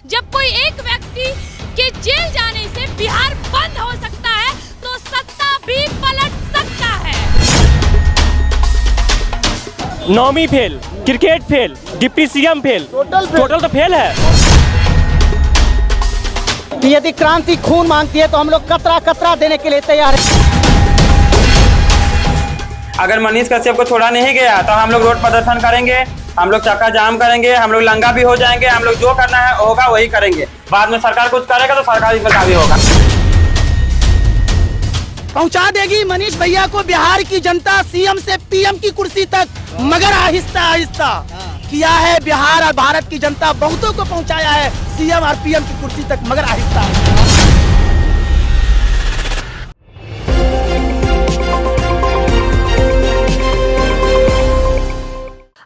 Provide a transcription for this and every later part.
जब कोई एक व्यक्ति के जेल जाने से बिहार बंद हो सकता है तो सत्ता भी पलट सकता है। नौवीं fail, cricket fail, deputy CM fail, total तो फेल है। यदि क्रांति खून मांगती है तो हम लोग कतरा कतरा देने के लिए तैयार हैं। अगर मनीष कश्यप को छोड़ा नहीं गया तो हम लोग रोड प्रदर्शन करेंगे, हम लोग चक्का जाम करेंगे, हम लोग लंगा भी हो जाएंगे, हम लोग जो करना है होगा वही करेंगे। बाद में सरकार कुछ करेगा तो सरकारी पर भी होगा। पहुंचा देगी मनीष भैया को बिहार की जनता सीएम से पीएम की कुर्सी तक, मगर आहिस्ता आहिस्ता किया है बिहार और भारत की जनता, बहुतों को पहुंचाया है सीएम और पीएम की कुर्सी तक, मगर आहिस्ता।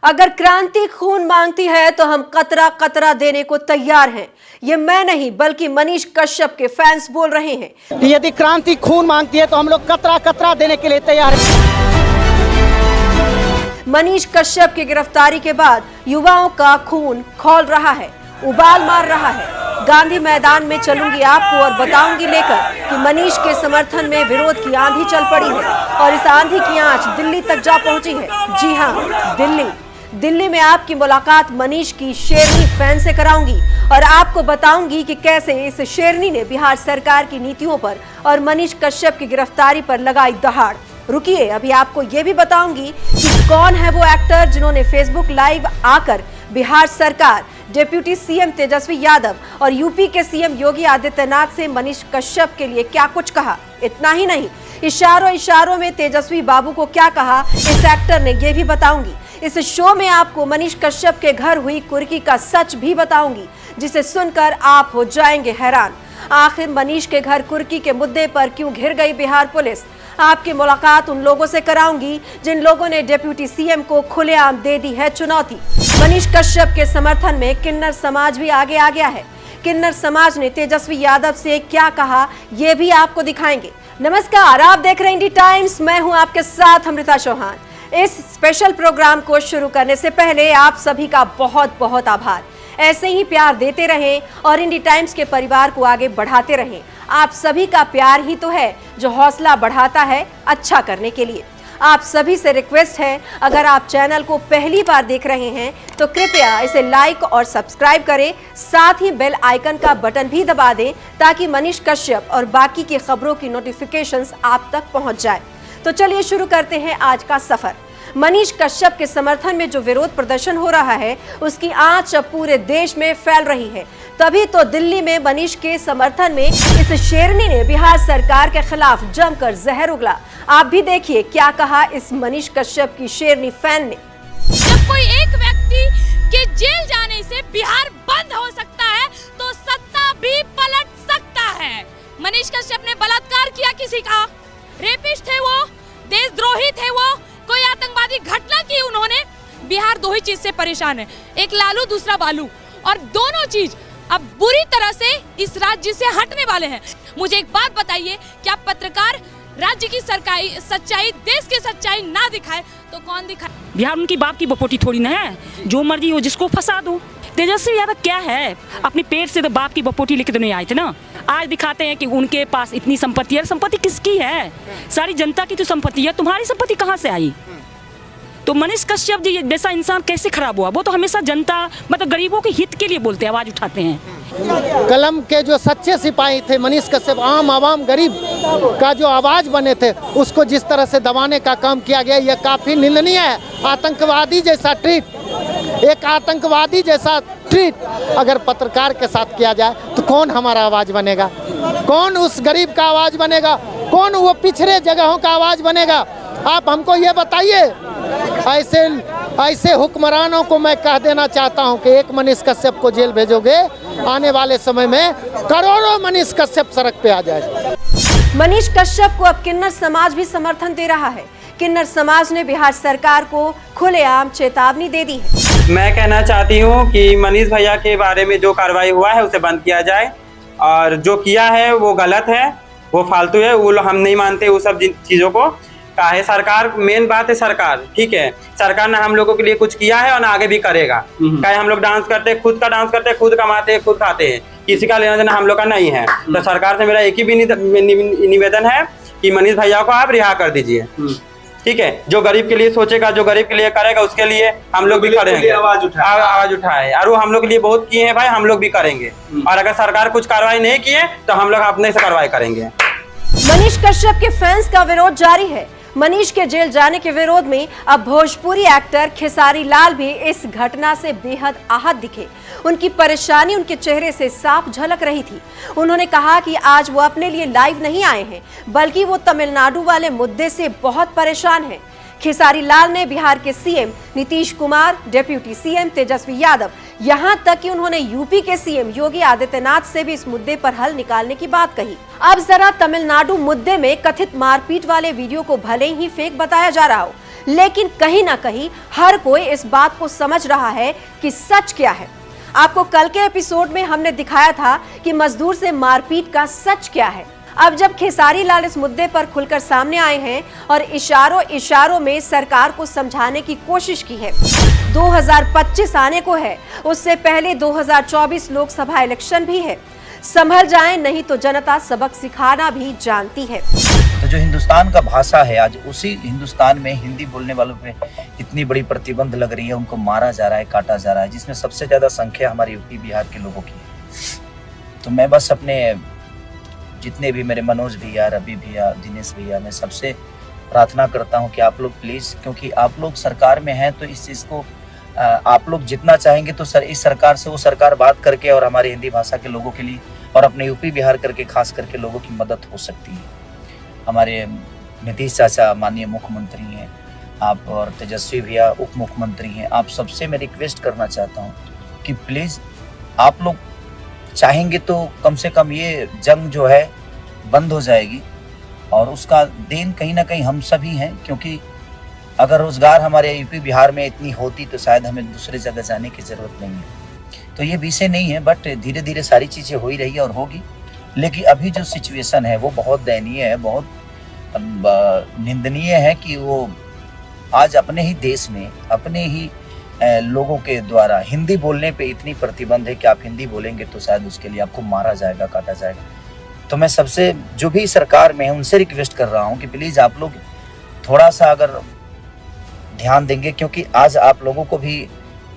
अगर क्रांति खून मांगती है तो हम कतरा कतरा देने को तैयार हैं। ये मैं नहीं बल्कि मनीष कश्यप के फैंस बोल रहे हैं। यदि क्रांति खून मांगती है तो हम लोग कतरा कतरा देने के लिए तैयार हैं। मनीष कश्यप की गिरफ्तारी के बाद युवाओं का खून खौल रहा है, उबाल मार रहा है। गांधी मैदान में चलूंगी आपको और बताऊंगी लेकर कि मनीष के समर्थन में विरोध की आंधी चल पड़ी है और इस आंधी की आंच दिल्ली तक जा पहुंची है। जी हां, दिल्ली में आपकी मुलाकात मनीष की शेरनी फैन से कराऊंगी और आपको बताऊंगी कि कैसे इस शेरनी ने बिहार सरकार की नीतियों पर और मनीष कश्यप की गिरफ्तारी पर लगाई दहाड़। रुकिए, अभी आपको ये भी बताऊंगी कि कौन है वो एक्टर जिन्होंने फेसबुक लाइव आकर बिहार सरकार, डिप्टी सीएम तेजस्वी यादव और यूपी के सीएम योगी आदित्यनाथ से मनीष कश्यप के लिए क्या कुछ कहा। इतना ही नहीं, इशारों में तेजस्वी बाबू को क्या कहा इस एक्टर ने, ये भी बताऊंगी। इस शो में आपको मनीष कश्यप के घर हुई कुर्की का सच भी बताऊंगी, जिसे सुनकर आप हो जाएंगे हैरान। आखिर मनीष के घर कुर्की के मुद्दे पर क्यों घिर गई बिहार पुलिस? आपकी मुलाकात उन लोगों से कराऊंगी जिन लोगों ने डिप्टी सीएम को खुलेआम दे दी है चुनौती। मनीष कश्यप के समर्थन में किन्नर समाज भी आगे आ गया है। किन्नर समाज ने तेजस्वी यादव से क्या कहा, ये भी आपको दिखाएंगे। नमस्कार, आप देख रहे हैं इंडी टाइम्स, मैं हूं आपके साथ अमृता चौहान। इस स्पेशल प्रोग्राम को शुरू करने से पहले आप सभी का बहुत बहुत आभार। ऐसे ही प्यार देते रहें और इंडी टाइम्स के परिवार को आगे बढ़ाते रहें। आप सभी का प्यार ही तो है जो हौसला बढ़ाता है अच्छा करने के लिए। आप सभी से रिक्वेस्ट है, अगर आप चैनल को पहली बार देख रहे हैं तो कृपया इसे लाइक और सब्सक्राइब करें, साथ ही बेल आइकन का बटन भी दबा दें ताकि मनीष कश्यप और बाकी की खबरों की नोटिफिकेशंस आप तक पहुंच जाए। तो चलिए शुरू करते हैं आज का सफर। मनीष कश्यप के समर्थन में जो विरोध प्रदर्शन हो रहा है उसकी आंच अब पूरे देश में फैल रही है। तभी तो दिल्ली में मनीष के समर्थन में इस शेरनी ने बिहार सरकार के खिलाफ जमकर जहर उगला। आप भी देखिए क्या कहा इस मनीष कश्यप की शेरनी फैन ने। जब कोई एक व्यक्ति के जेल जाने से बिहार बंद हो सकता है तो सत्ता भी पलट सकता है। मनीष कश्यप ने बलात्कार किया किसी का, रेपिस्ट थे वो, देशद्रोही थे वो, कोई आतंकवादी घटना की उन्होंने। बिहार दो ही चीज से परेशान है, एक लालू दूसरा बालू, और दोनों चीज अब बुरी तरह से इस राज्य से हटने वाले हैं। मुझे एक बात बताइए, क्या पत्रकार राज्य की सरकारी सच्चाई, देश की सच्चाई ना दिखाए तो कौन दिखाए? बिहार उनकी बाप की बपोटी थोड़ी ना है, जो मर्जी हो जिसको फंसा दो। तेजस्वी यादव क्या है, अपनी पेट से तो बाप की बपोटी लेके तो नहीं आए थे ना। आज दिखाते हैं कि उनके पास इतनी संपत्ति है। संपत्ति किसकी है? सारी जनता की तो संपत्ति है, तुम्हारी संपत्ति कहाँ से आई? तो मनीष कश्यप जी जैसा इंसान कैसे खराब हुआ? वो तो हमेशा जनता मतलब गरीबों के हित के लिए बोलते हैं, आवाज उठाते हैं। कलम के जो सच्चे सिपाही थे मनीष कश्यप, आम आवाम गरीब का जो आवाज बने थे, उसको जिस तरह से दबाने का काम किया गया, यह काफी निंदनीय है। आतंकवादी जैसा ट्रीट, एक आतंकवादी जैसा ट्रीट अगर पत्रकार के साथ किया जाए तो कौन हमारा आवाज बनेगा? कौन उस गरीब का आवाज बनेगा? कौन वो पिछड़े जगहों का आवाज बनेगा? आप हमको ये बताइए। ऐसे हुक्मरानों को मैं कह देना चाहता हूं कि एक मनीष कश्यप को जेल भेजोगे, आने वाले समय में करोड़ों मनीष कश्यप सड़क पे आ जाएगा। मनीष कश्यप को अब किन्नर समाज भी समर्थन दे रहा है। किन्नर समाज ने बिहार सरकार को खुलेआम चेतावनी दे दी है। मैं कहना चाहती हूँ कि मनीष भैया के बारे में जो कार्रवाई हुआ है उसे बंद किया जाए, और जो किया है वो गलत है, वो फालतू है, वो हम नहीं मानते वो सब चीज़ों को। का है सरकार, मेन बात है सरकार, ठीक है। सरकार ने हम लोगों के लिए कुछ किया है और ना आगे भी करेगा। चाहे हम लोग डांस करते, खुद का डांस करते, खुद कमाते, खुद खाते हैं, किसी का लेना देना हम लोग का नहीं है। तो सरकार से मेरा एक ही भी निवेदन है कि मनीष भैया को आप रिहा कर दीजिए, ठीक है। जो गरीब के लिए सोचेगा, जो गरीब के लिए करेगा, उसके लिए हम लोग भी करेंगे, आवाज उठाए। और वो हम लोग के लिए बहुत किए हैं भाई, हम लोग भी करेंगे। और अगर सरकार कुछ कार्रवाई नहीं किए तो हम लोग अपने से कार्रवाई करेंगे। मनीष कश्यप के फैंस का विरोध जारी है। मनीष के जेल जाने के विरोध में अब भोजपुरी एक्टर खेसारी लाल भी इस घटना से बेहद आहत दिखे। उनकी परेशानी उनके चेहरे से साफ झलक रही थी। उन्होंने कहा कि आज वो अपने लिए लाइव नहीं आए हैं, बल्कि वो तमिलनाडु वाले मुद्दे से बहुत परेशान हैं। खेसारी लाल ने बिहार के CM Nitish Kumar, deputy CM Tejashwi Yadav, यहां तक कि उन्होंने यूपी के सीएम योगी आदित्यनाथ से भी इस मुद्दे पर हल निकालने की बात कही। अब जरा तमिलनाडु मुद्दे में कथित मारपीट वाले वीडियो को भले ही फेक बताया जा रहा हो, लेकिन कहीं ना कहीं हर कोई इस बात को समझ रहा है कि सच क्या है। आपको कल के एपिसोड में हमने दिखाया था कि मजदूर से मारपीट का सच क्या है। अब जब खेसारी लाल इस मुद्दे पर खुलकर सामने आए हैं और इशारों में सरकार को समझाने की कोशिश की है। 2025 आने को है, उससे पहले 2024 लोकसभा इलेक्शन भी है। संभल जाएं, नहीं तो जनता सबक सिखाना भी जानती है। तो जो हिंदुस्तान का भाषा है, आज उसी हिंदुस्तान में हिंदी बोलने वालों पे इतनी बड़ी प्रतिबंध लग रही है, उनको मारा जा रहा है, काटा जा रहा है, जिसमें सबसे ज्यादा संख्या हमारे यूपी बिहार के लोगों की है। तो मैं बस अपने जितने भी मेरे मनोज भैया, रवि भैया, दिनेश भैया, मैं सबसे प्रार्थना करता हूं कि आप लोग प्लीज़, क्योंकि आप लोग सरकार में हैं, तो इस चीज़ को आप लोग जितना चाहेंगे तो इस सरकार से वो सरकार बात करके और हमारे हिंदी भाषा के लोगों के लिए और अपने यूपी बिहार करके खास करके लोगों की मदद हो सकती है। हमारे नीतीश चाचा माननीय मुख्यमंत्री हैं आप, और तेजस्वी भैया उप मुख्यमंत्री हैं। आप सबसे मैं रिक्वेस्ट करना चाहता हूँ कि प्लीज़ आप लोग चाहेंगे तो कम से कम ये जंग जो है बंद हो जाएगी, और उसका देन कहीं ना कहीं हम सभी हैं, क्योंकि अगर रोजगार हमारे यूपी बिहार में इतनी होती तो शायद हमें दूसरे जगह जाने की जरूरत नहीं है। तो ये विषय नहीं है, बट धीरे धीरे सारी चीज़ें हो ही रही है और होगी। लेकिन अभी जो सिचुएशन है वो बहुत दयनीय है, बहुत निंदनीय है कि वो आज अपने ही देश में अपने ही लोगों के द्वारा हिंदी बोलने पे इतनी प्रतिबंध है कि आप हिंदी बोलेंगे तो शायद उसके लिए आपको मारा जाएगा, काटा जाएगा। तो मैं सबसे जो भी सरकार में है उनसे रिक्वेस्ट कर रहा हूँ कि प्लीज़ आप लोग थोड़ा सा अगर ध्यान देंगे, क्योंकि आज आप लोगों को भी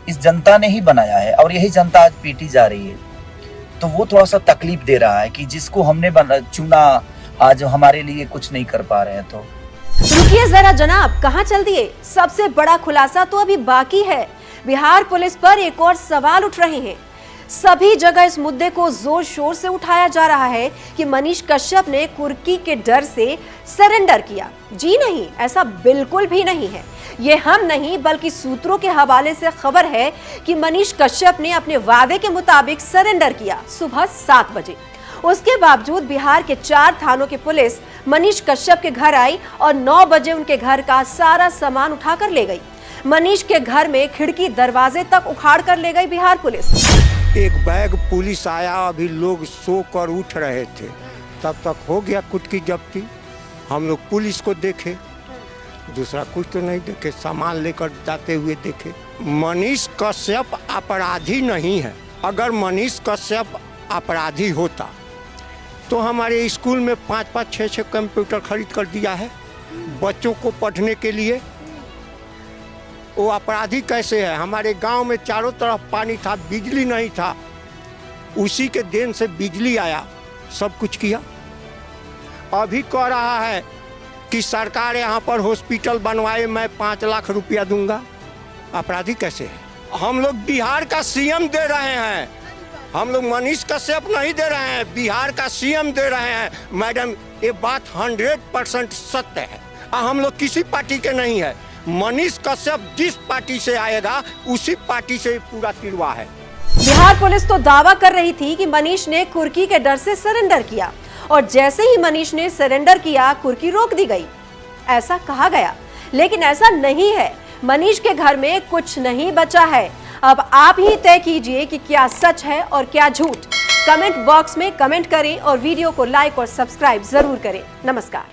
इस जनता ने ही बनाया है और यही जनता आज पीटी जा रही है। तो वो थोड़ा सा तकलीफ दे रहा है कि जिसको हमने चुना आज हमारे लिए कुछ नहीं कर पा रहे हैं। तो रुकिए जरा जनाब, कहाँ चल दिए? सबसे बड़ा खुलासा तो अभी बाकी है। बिहार पुलिस पर एक और सवाल उठ रहे हैं। सभी जगह इस मुद्दे को जोर शोर से उठाया जा रहा है कि मनीष कश्यप ने कुर्की के डर से सरेंडर किया। जी नहीं, ऐसा बिल्कुल भी नहीं है। ये हम नहीं बल्कि सूत्रों के हवाले से खबर है कि मनीष कश्यप ने अपने वादे के मुताबिक सरेंडर किया सुबह 7 बजे। उसके बावजूद बिहार के 4 थानों की पुलिस मनीष कश्यप के घर आई और 9 बजे उनके घर का सारा सामान उठाकर ले गई। मनीष के घर में खिड़की दरवाजे तक उखाड़ कर ले गई बिहार पुलिस। एक बैग पुलिस आया, अभी लोग सो कर उठ रहे थे, तब तक हो गया कुटकी जब्ती। हम लोग पुलिस को देखे, दूसरा कुछ तो नहीं देखे, सामान लेकर जाते हुए देखे। मनीष कश्यप अपराधी नहीं है। अगर मनीष कश्यप अपराधी होता तो हमारे स्कूल में 5-5, 6-6 कंप्यूटर खरीद कर दिया है बच्चों को पढ़ने के लिए। वो अपराधी कैसे है? हमारे गांव में चारों तरफ पानी था, बिजली नहीं था, उसी के देन से बिजली आया, सब कुछ किया। अभी कह रहा है कि सरकार यहाँ पर हॉस्पिटल बनवाए, मैं 5 लाख रुपया दूंगा। अपराधी कैसे है? हम लोग बिहार का सीएम दे रहे हैं, हम लोग मनीष कश्यप नहीं दे रहे हैं, बिहार का सीएम दे रहे हैं। मैडम, ये बात 100% सत्य है। हम लोग किसी पार्टी के नहीं है। मनीष कश्यप जिस पार्टी से आएगा उसी पार्टी से पूरा तिरवा है। बिहार पुलिस तो दावा कर रही थी कि मनीष ने कुर्की के डर से सरेंडर किया, और जैसे ही मनीष ने सरेंडर किया कुर्की रोक दी गई, ऐसा कहा गया। लेकिन ऐसा नहीं है। मनीष के घर में कुछ नहीं बचा है। अब आप ही तय कीजिए कि क्या सच है और क्या झूठ। कमेंट बॉक्स में कमेंट करें और वीडियो को लाइक और सब्सक्राइब जरूर करें। नमस्कार।